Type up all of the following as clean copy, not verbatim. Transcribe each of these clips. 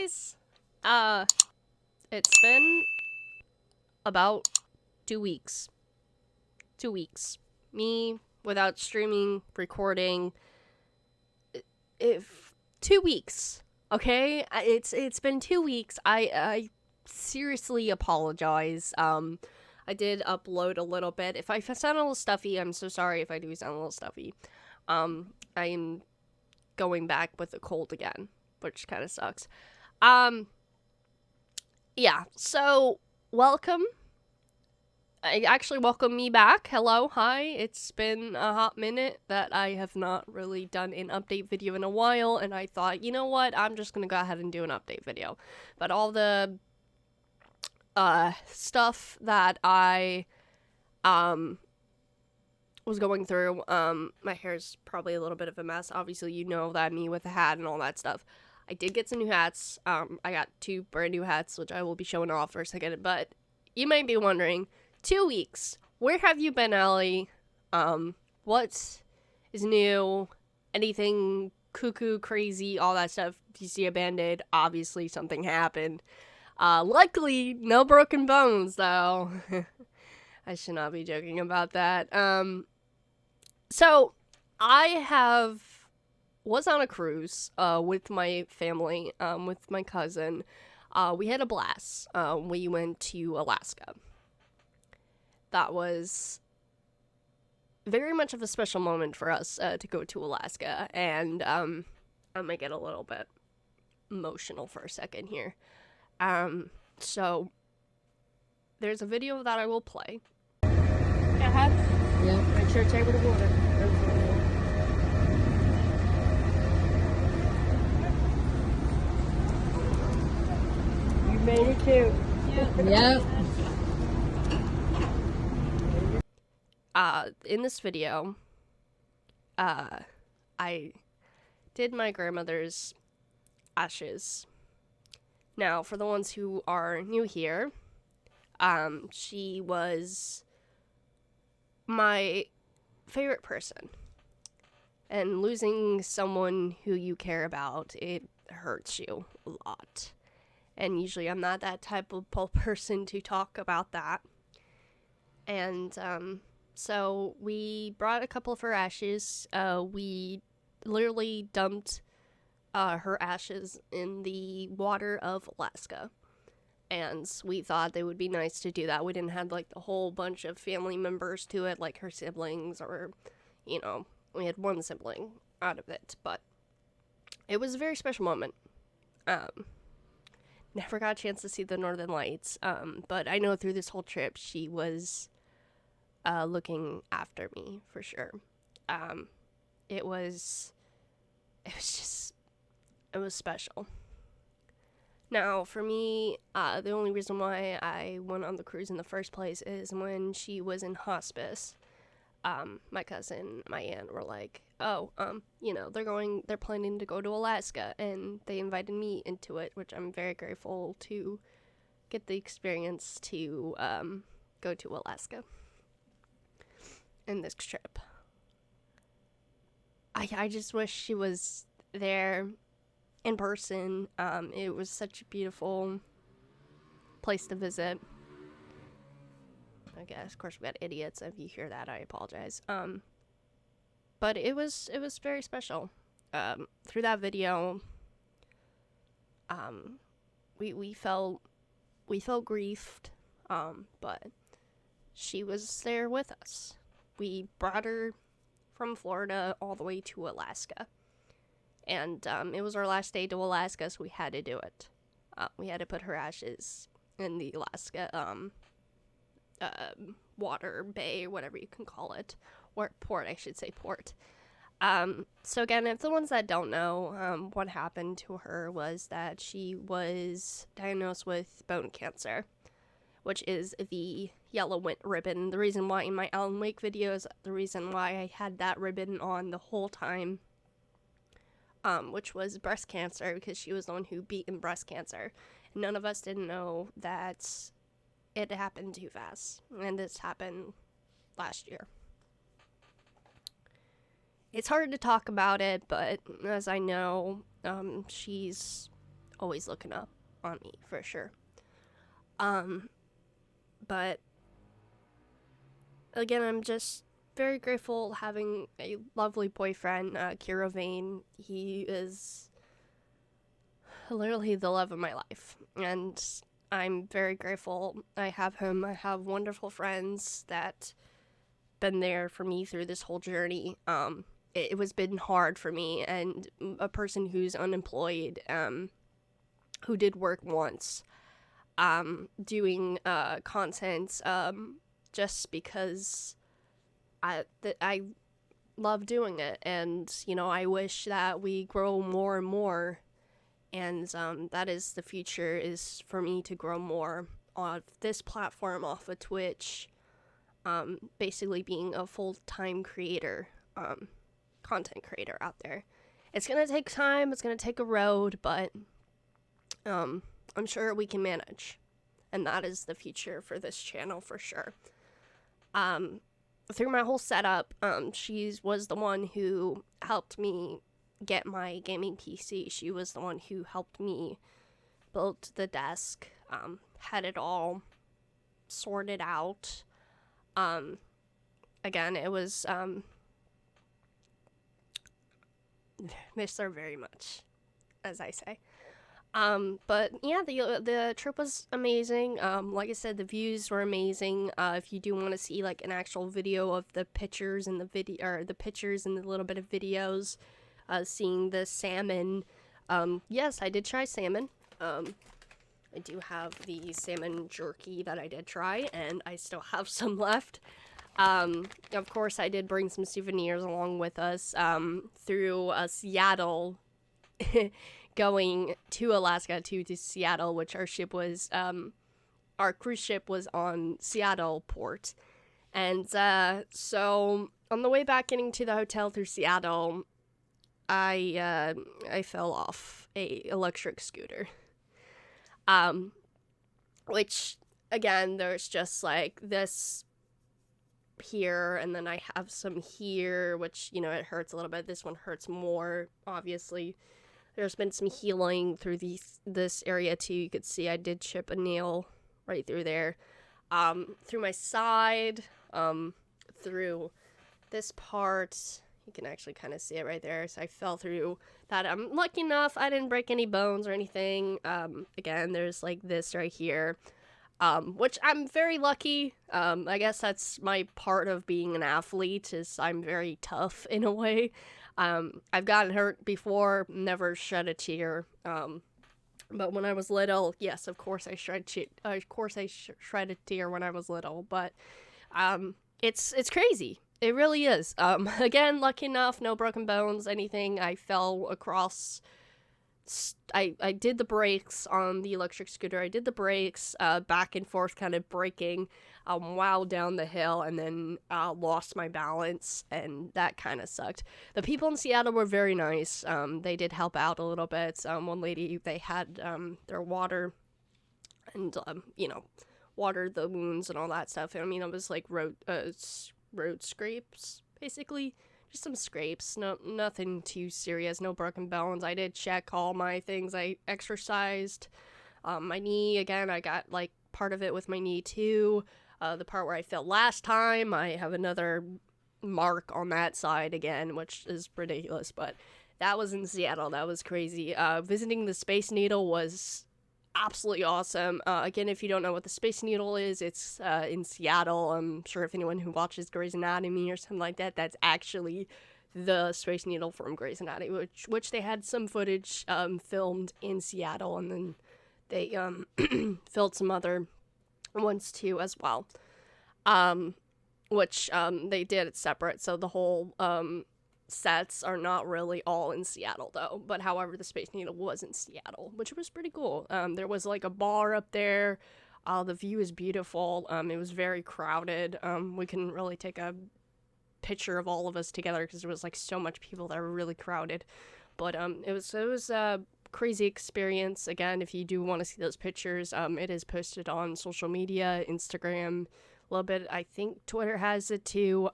guys. It's been about 2 weeks. 2 weeks. Me without streaming, recording. If 2 weeks, okay? It's been 2 weeks. I seriously apologize. I did upload a little bit. If I sound a little stuffy, I'm so sorry if I do sound a little stuffy. I am going back with a cold again, which kind of sucks. Yeah, so welcome. Welcome me back. Hello, hi. It's been a hot minute that I have not really done an update video in a while, and I thought, you know what, I'm just gonna go ahead and do an update video. But all the stuff that I was going through, my hair's probably a little bit of a mess. Obviously, you know that, me with the hat and all that stuff. I did get some new hats. I got 2 brand new hats, which I will be showing off for a second. But you might be wondering, 2 weeks, where have you been, Allie? What is new? Anything cuckoo, crazy, all that stuff? If you see a band-aid, obviously something happened. Luckily, no broken bones, though. I should not be joking about that. So, I was on a cruise, with my family, with my cousin. We had a blast. We went to Alaska. That was very much of a special moment for us, to go to Alaska, and, I might get a little bit emotional for a second here. So, there's a video that I will play. Yeah. Make sure it's able to water. You made it too. Yep. In this video, I did my grandmother's ashes. Now, for the ones who are new here, she was my favorite person. And losing someone who you care about, it hurts you a lot. And usually I'm not that type of person to talk about that. And, so we brought a couple of her ashes. We literally dumped her ashes in the water of Alaska. And we thought they would be nice to do that. We didn't have, like, the whole bunch of family members to it, like her siblings, or, you know, we had one sibling out of it. But it was a very special moment. Never got a chance to see the Northern Lights. But I know through this whole trip, she was looking after me, for sure. It was special. Now, for me, the only reason why I went on the cruise in the first place is when she was in hospice. My cousin, my aunt were like, oh, you know, they're planning to go to Alaska, and they invited me into it, which I'm very grateful to get the experience to, go to Alaska in this trip. I just wish she was there in person. It was such a beautiful place to visit. I guess, of course, we got idiots. If you hear that, I apologize. But it was very special. Through that video, we felt grieved, but she was there with us. We brought her from Florida all the way to Alaska. And it was our last day to Alaska, so we had to do it. We had to put her ashes in the Alaska water, bay, whatever you can call it. Or port, I should say port. So again, if the ones that don't know, what happened to her was that she was diagnosed with bone cancer, which is the yellow ribbon. The reason why in my Alan Wake videos, the reason why I had that ribbon on the whole time, which was breast cancer, because she was the one who beat in breast cancer. And none of us didn't know that it happened too fast. And this happened last year. It's hard to talk about it, but as I know, she's always looking up on me for sure. But again, I'm just very grateful having a lovely boyfriend, Kiro Vane. He is literally the love of my life, and I'm very grateful I have him. I have wonderful friends that been there for me through this whole journey. It was been hard for me, and a person who's unemployed, who did work once, doing content, just because I love doing it, and I wish that we grow more and more, and that is the future, is for me to grow more on this platform, off of Twitch, basically being a full-time creator, content creator out there. It's gonna take time, it's gonna take a road, but I'm sure we can manage, and that is the future for this channel for sure. Through my whole setup, she was the one who helped me get my gaming PC. She was the one who helped me build the desk, had it all sorted out. Again, it was, miss her very much, as I say. But yeah, the trip was amazing. Like I said, the views were amazing. If you do want to see like an actual video of the pictures and the pictures and the little bit of videos, seeing the salmon. Yes, I did try salmon. I do have the salmon jerky that I did try, and I still have some left. Of course, I did bring some souvenirs along with us, through Seattle, going to Alaska to Seattle, which our cruise ship was on Seattle port. And, so on the way back getting to the hotel through Seattle, I fell off a electric scooter. Which, again, there's just like this here, and then I have some here, which, it hurts a little bit. This one hurts more, obviously. There's been some healing through this area too. You could see I did chip a nail right through there. Through my side, through this part. You can actually kind of see it right there. So I fell through that. I'm lucky enough I didn't break any bones or anything. Again, there's like this right here, which I'm very lucky. I guess that's my part of being an athlete, is I'm very tough in a way. I've gotten hurt before, never shed a tear. But when I was little, yes, of course I shredded a tear when I was little. But it's crazy. It really is. Again, lucky enough, no broken bones, anything. I fell across. I did the brakes on the electric scooter. I did the brakes, back and forth, kind of braking, while down the hill, and then lost my balance, and that kind of sucked. The people in Seattle were very nice. They did help out a little bit. One lady, they had their water, and watered the wounds and all that stuff. I mean, it was like road scrapes, basically. Just some scrapes, nothing too serious, no broken bones. I did check all my things. I exercised. My knee, again, I got like part of it with my knee too. The part where I fell last time, I have another mark on that side again, which is ridiculous, but that was in Seattle. That was crazy. Visiting the Space Needle was absolutely awesome. Again, if you don't know what the Space Needle is, it's in Seattle. I'm sure if anyone who watches Grey's Anatomy or something like that, that's actually the Space Needle from Grey's Anatomy, which they had some footage filmed in Seattle, and then they filmed some other ones too as well, which they did it separate, so the whole sets are not really all in Seattle though, but however the Space Needle was in Seattle, which was pretty cool. There was like a bar up there. The view is beautiful. It was very crowded. We couldn't really take a picture of all of us together because there was like so much people that were really crowded, but it was a crazy experience. Again, if you do want to see those pictures, it is posted on social media, Instagram, a little bit. I think Twitter has it too.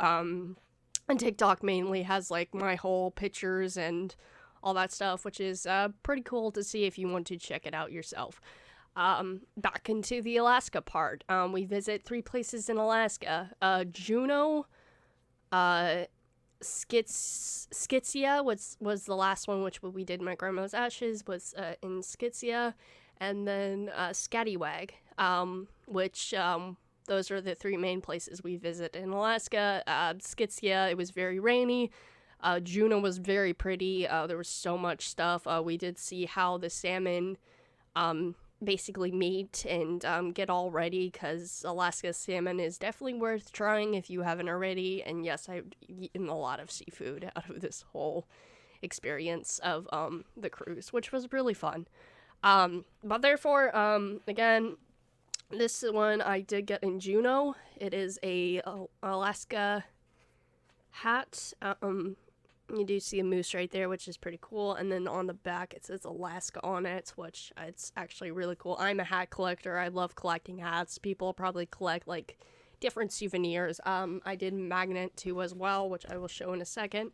And TikTok mainly has like my whole pictures and all that stuff, which is pretty cool to see if you want to check it out yourself. Back into the Alaska part. We visit 3 places in Alaska. Juneau, Skitsia was the last one, which we did my grandma's ashes, was in Skitsia, and then Scatawag, which those are the 3 main places we visit in Alaska. Skitsia, it was very rainy. Juneau was very pretty. There was so much stuff. We did see how the salmon basically meet and get all ready, because Alaska salmon is definitely worth trying if you haven't already. And yes, I've eaten a lot of seafood out of this whole experience of the cruise, which was really fun. But therefore, again, this one I did get in Juneau. It is a Alaska hat. You do see a moose right there, which is pretty cool. And then on the back, it says Alaska on it, which it's actually really cool. I'm a hat collector. I love collecting hats. People probably collect, like, different souvenirs. I did magnet too as well, which I will show in a second.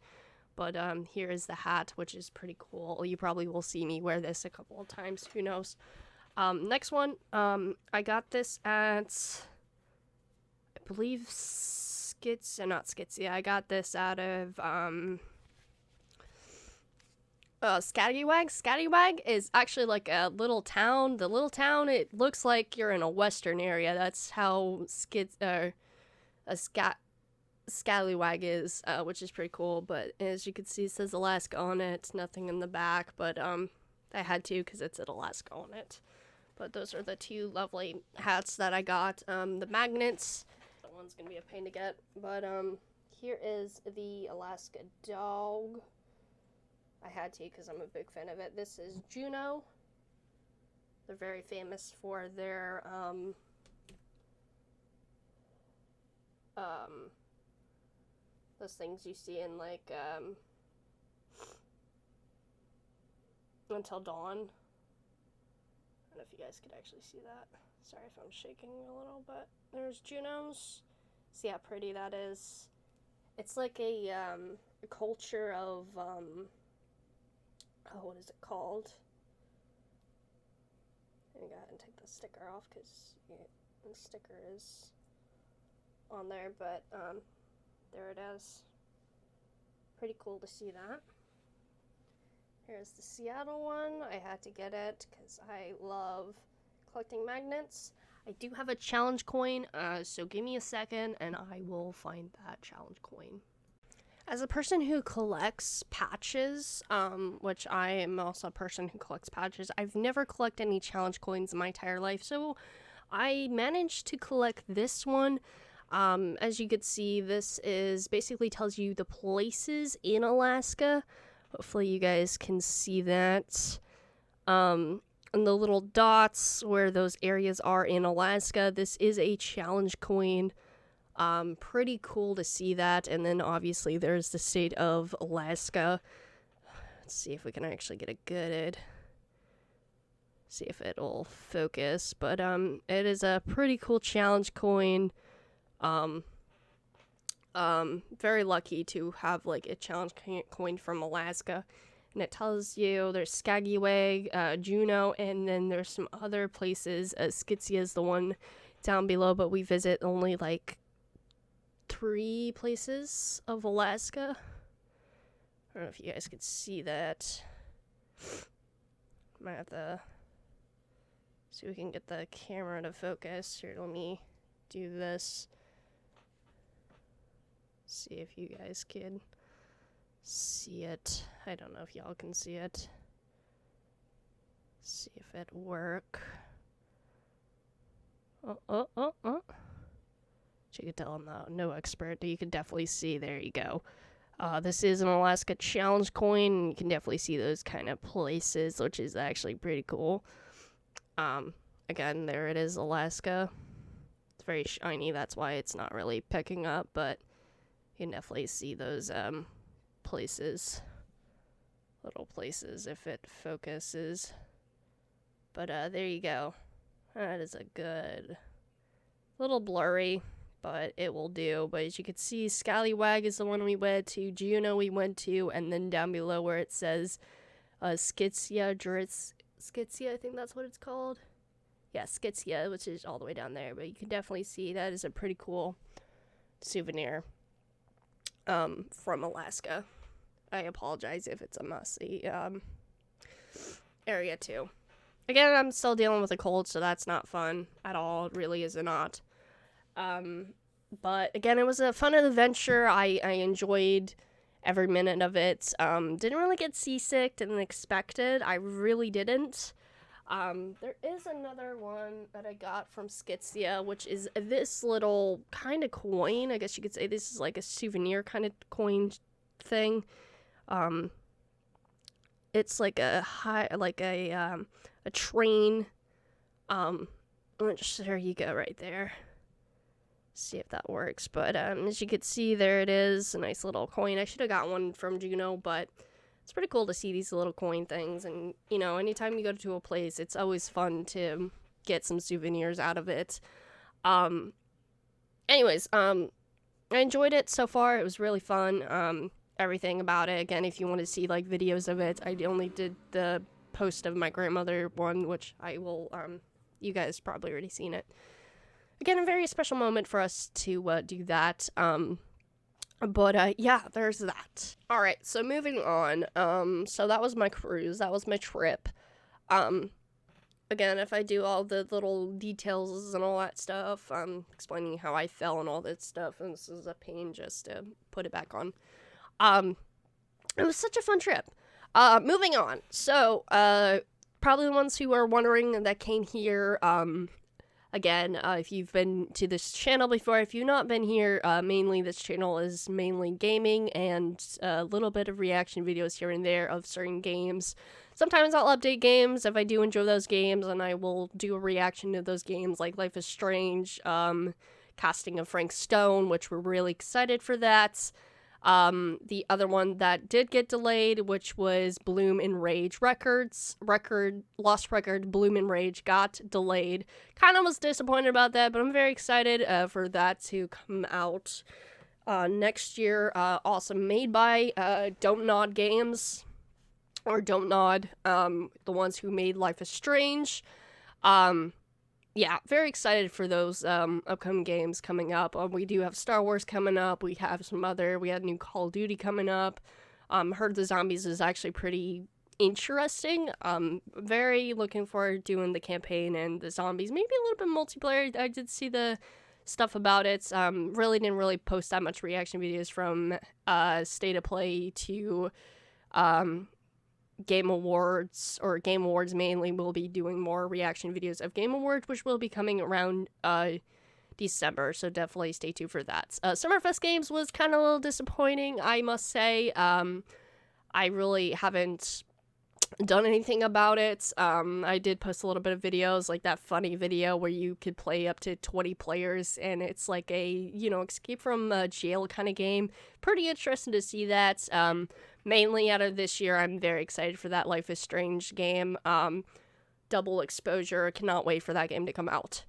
But here is the hat, which is pretty cool. You probably will see me wear this a couple of times. Who knows? Next one, I got this at, I believe, not Skitsia. I got this out of, Scatawag. Scatawag is actually like a little town. The little town, it looks like you're in a western area. That's how Scalawag is, which is pretty cool. But as you can see, it says Alaska on it. Nothing in the back, but I had to because it said Alaska on it. But those are the 2 lovely hats that I got. The magnets, that one's gonna be a pain to get. But here is the Alaska dog. I had to because I'm a big fan of it. This is Juneau. They're very famous for their those things you see in, like, Until Dawn. I don't know if you guys could actually see that. Sorry if I'm shaking a little, but there's Juneau's. See how pretty that is. It's like a culture of what is it called? Let me go ahead and take the sticker off because the sticker is on there, but there it is. Pretty cool to see that. Here's the Seattle one. I had to get it because I love collecting magnets. I do have a challenge coin, so give me a second and I will find that challenge coin. As a person who collects patches, which I am also a person who collects patches, I've never collected any challenge coins in my entire life, so I managed to collect this one. As you could see, this is basically tells you the places in Alaska. Hopefully you guys can see that. And the little dots where those areas are in Alaska. This is a challenge coin. Pretty cool to see that. And then obviously there's the state of Alaska. Let's see if we can actually get a good, see if it'll focus. But it is a pretty cool challenge coin. Very lucky to have like a challenge coin from Alaska. And it tells you there's Skagway, Juneau, and then there's some other places. Skitsia is the one down below, but we visit only like 3 places of Alaska. I don't know if you guys could see that. Might have to see if we can get the camera to focus. Here, let me do this. See if you guys can see it. I don't know if y'all can see it. See if it work. You can tell I'm no expert, but you can definitely see. There you go. This is an Alaska challenge coin, and you can definitely see those kind of places, which is actually pretty cool. Again, there it is, Alaska. It's very shiny, that's why it's not really picking up, but you can definitely see those places, little places, if it focuses. But there you go. That is a good, little blurry, but it will do. But as you can see, Scalawag is the one we went to, Juneau we went to, and then down below where it says Skitsia, I think that's what it's called. Yeah, Skitsia, which is all the way down there, but you can definitely see that is a pretty cool souvenir from Alaska. I apologize if it's a messy area too. Again, I'm still dealing with a cold, so that's not fun at all. It really is not. But again, it was a fun adventure. I enjoyed every minute of it. Didn't really get seasick, didn't expect it. I really didn't. There is another one that I got from Skitsia, which is this little kind of coin. I guess you could say this is like a souvenir kind of coin thing. It's like a train. There you go, right there. See if that works. But as you can see, there it is, a nice little coin. I should have got one from Juno, but it's pretty cool to see these little coin things. And you know, anytime you go to a place, it's always fun to get some souvenirs out of it. Anyways, I enjoyed it so far. It was really fun. Everything about it. Again, if you want to see like videos of it, I only did the post of my grandmother one, which I will you guys probably already seen it. Again, a very special moment for us to do that. Yeah, there's that. All right, so moving on. So that was my cruise. That was my trip. Again, if I do all the little details and all that stuff, explaining how I fell and all that stuff, and this is a pain just to put it back on. It was such a fun trip. Moving on. So, probably the ones who are wondering that came here, again, if you've been to this channel before, if you've not been here, mainly this channel is mainly gaming and a little bit of reaction videos here and there of certain games. Sometimes I'll update games if I do enjoy those games, and I will do a reaction to those games like Life is Strange, casting of Frank Stone, which we're really excited for that. The other one that did get delayed, which was Bloom and Rage Lost Record, Bloom and Rage got delayed. Kind of was disappointed about that, but I'm very excited for that to come out next year. Also made by Don't Nod Games, or Don't Nod, the ones who made Life is Strange. Yeah, very excited for those upcoming games coming up. We do have Star Wars coming up. We have we had new Call of Duty coming up. Heard the Zombies is actually pretty interesting. Very looking forward to doing the campaign and the zombies. Maybe a little bit multiplayer. I did see the stuff about it. Really didn't post that much reaction videos from State of Play to Game Awards, or Game Awards mainly. Will be doing more reaction videos of Game Awards, which will be coming around December, so definitely stay tuned for that. Summerfest Games was kind of a little disappointing, I must say. I really haven't done anything about it. I did post a little bit of videos, like that funny video where you could play up to 20 players, and it's like a, escape from jail kind of game. Pretty interesting to see that. Mainly out of this year, I'm very excited for that Life is Strange game. Double exposure. Cannot wait for that game to come out.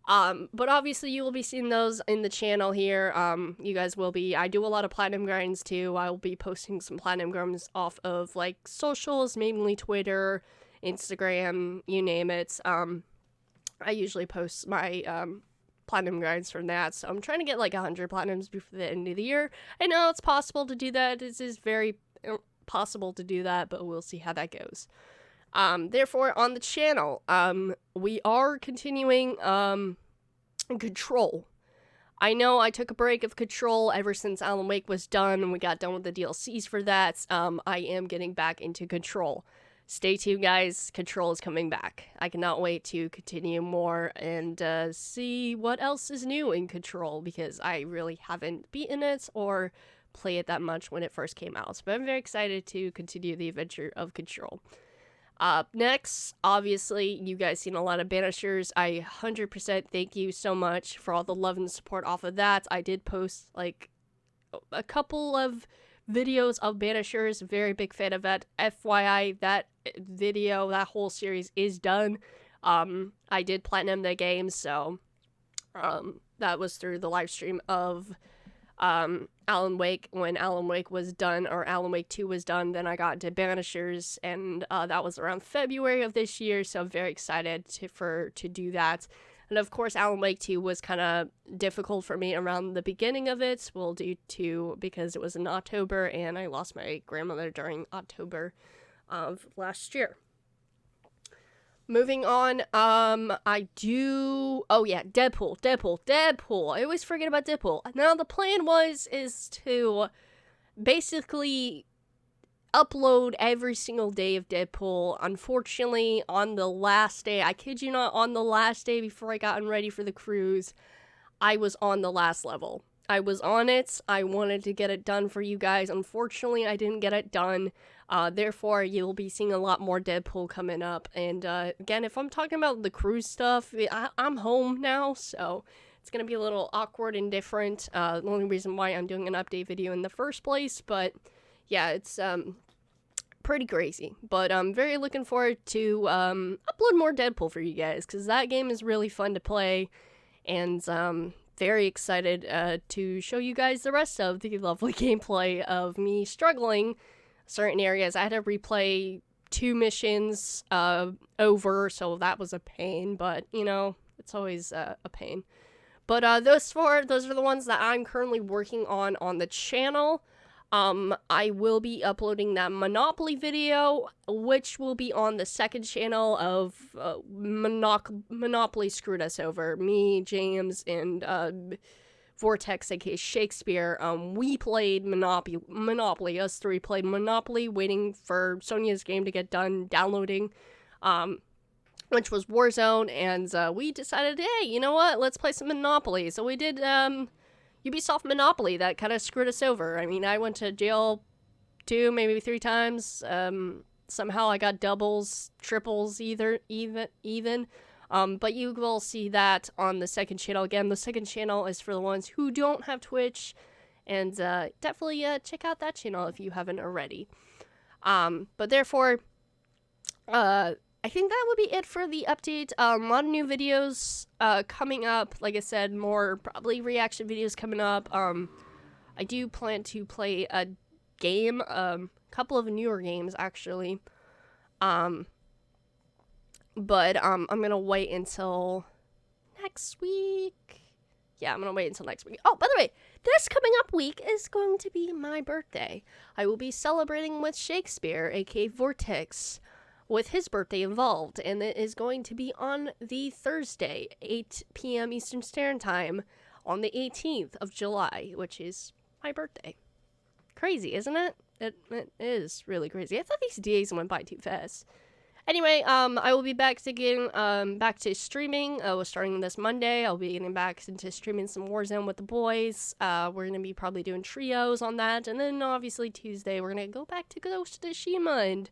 But obviously you will be seeing those in the channel here. You guys will be. I do a lot of platinum grinds too. I will be posting some platinum grinds off of like socials, mainly Twitter, Instagram, you name it. I usually post my platinum grinds from that, so I'm trying to get like 100 platinums before the end of the year. I know it's possible to do that. This is very possible to do that, but we'll see how that goes. Therefore, on the channel, we are continuing, Control. I know I took a break of Control ever since Alan Wake was done, and we got done with the DLCs for that. I am getting back into Control. Stay tuned, guys. Control is coming back. I cannot wait to continue more and, see what else is new in Control, because I really haven't beaten it or play it that much when it first came out. But I'm very excited to continue the adventure of Control. Next, obviously, you guys seen a lot of Banishers. I 100% thank you so much for all the love and support off of that. I did post, like, a couple of videos of Banishers. Very big fan of that. FYI, that video, that whole series is done. I did platinum the game, so, that was through the live stream of, Alan Wake. When Alan Wake was done, or Alan Wake 2 was done, then I got into Banishers, and that was around February of this year, so I'm very excited to do that. And of course, Alan Wake 2 was kind of difficult for me around the beginning of it, well, due to, because it was in October, and I lost my grandmother during October of last year. Moving on, oh yeah, Deadpool. I always forget about Deadpool. Now, the plan is to basically upload every single day of Deadpool. Unfortunately, on the last day, I kid you not, on the last day before I got ready for the cruise, I was on the last level. I was on it. I wanted to get it done for you guys. Unfortunately, I didn't get it done. Therefore, you'll be seeing a lot more Deadpool coming up. And again, if I'm talking about the cruise stuff, I'm home now, so it's going to be a little awkward and different. The only reason why I'm doing an update video in the first place, but yeah, it's pretty crazy. But I'm very looking forward to upload more Deadpool for you guys, because that game is really fun to play, and very excited to show you guys the rest of the lovely gameplay of me struggling certain areas. I had to replay 2 missions over, so that was a pain, but, you know, it's always a pain. But those are the ones that I'm currently working on the channel. I will be uploading that Monopoly video, which will be on the second channel of Monopoly Screwed Us Over. Me, James, and Vortex, aka Shakespeare, we played Monopoly. Us three played Monopoly, waiting for Sonia's game to get done downloading, which was Warzone, and we decided, hey, you know what, let's play some Monopoly. So we did Ubisoft Monopoly. That kind of screwed us over. I mean, I went to jail 2, maybe 3 times. Somehow I got doubles, triples, even. But you will see that on the second channel. Again, the second channel is for the ones who don't have Twitch, and definitely check out that channel if you haven't already. But therefore, I think that would be it for the update. A lot of new videos coming up. Like I said, more probably reaction videos coming up. I do plan to play a game, couple of newer games actually. But I'm gonna wait until next week. Yeah, I'm gonna wait until next week. Oh, by the way, this coming up week is going to be my birthday. I will be celebrating with Shakespeare, aka Vortex, with his birthday involved, and it is going to be on the Thursday, 8 p.m. Eastern Standard Time, on the 18th of July, which is my birthday. Crazy, isn't it? It is really crazy. I thought these days went by too fast. Anyway, I will be back to streaming. Starting this Monday, I'll be getting back into streaming some Warzone with the boys. We're going to be probably doing trios on that, and then obviously Tuesday, we're going to go back to Ghost of Tsushima and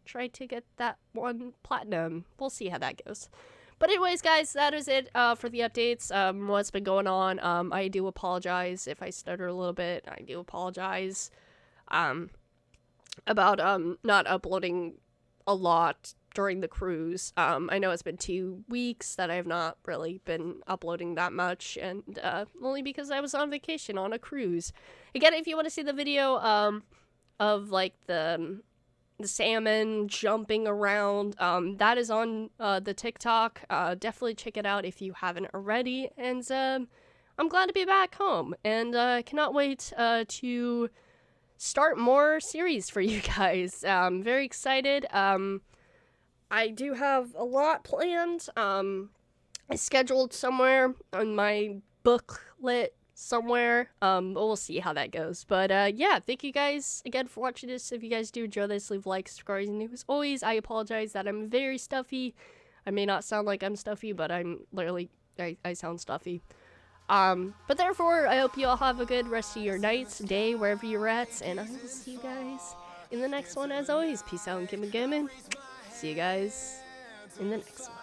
try to get that 1 platinum. We'll see how that goes. But anyways, guys, that is it for the updates. What's been going on. I do apologize if I stutter a little bit. I do apologize about not uploading a lot during the cruise. I know it's been 2 weeks that I have not really been uploading that much, and only because I was on vacation on a cruise. Again, if you want to see the video of like the salmon jumping around, that is on the TikTok. Definitely check it out if you haven't already. And I'm glad to be back home, and cannot wait to start more series for you guys. Very excited. I do have a lot planned. I scheduled somewhere on my booklet somewhere. We'll see how that goes. But yeah, thank you guys again for watching this. If you guys do enjoy this, leave likes, subscribe, and as always, I apologize that I'm very stuffy. I may not sound like I'm stuffy, but I'm literally, I sound stuffy. But therefore, I hope you all have a good rest of your nights, day, wherever you're at, and I will see you guys in the next one. As always, peace out and gimme. See you guys in the next one.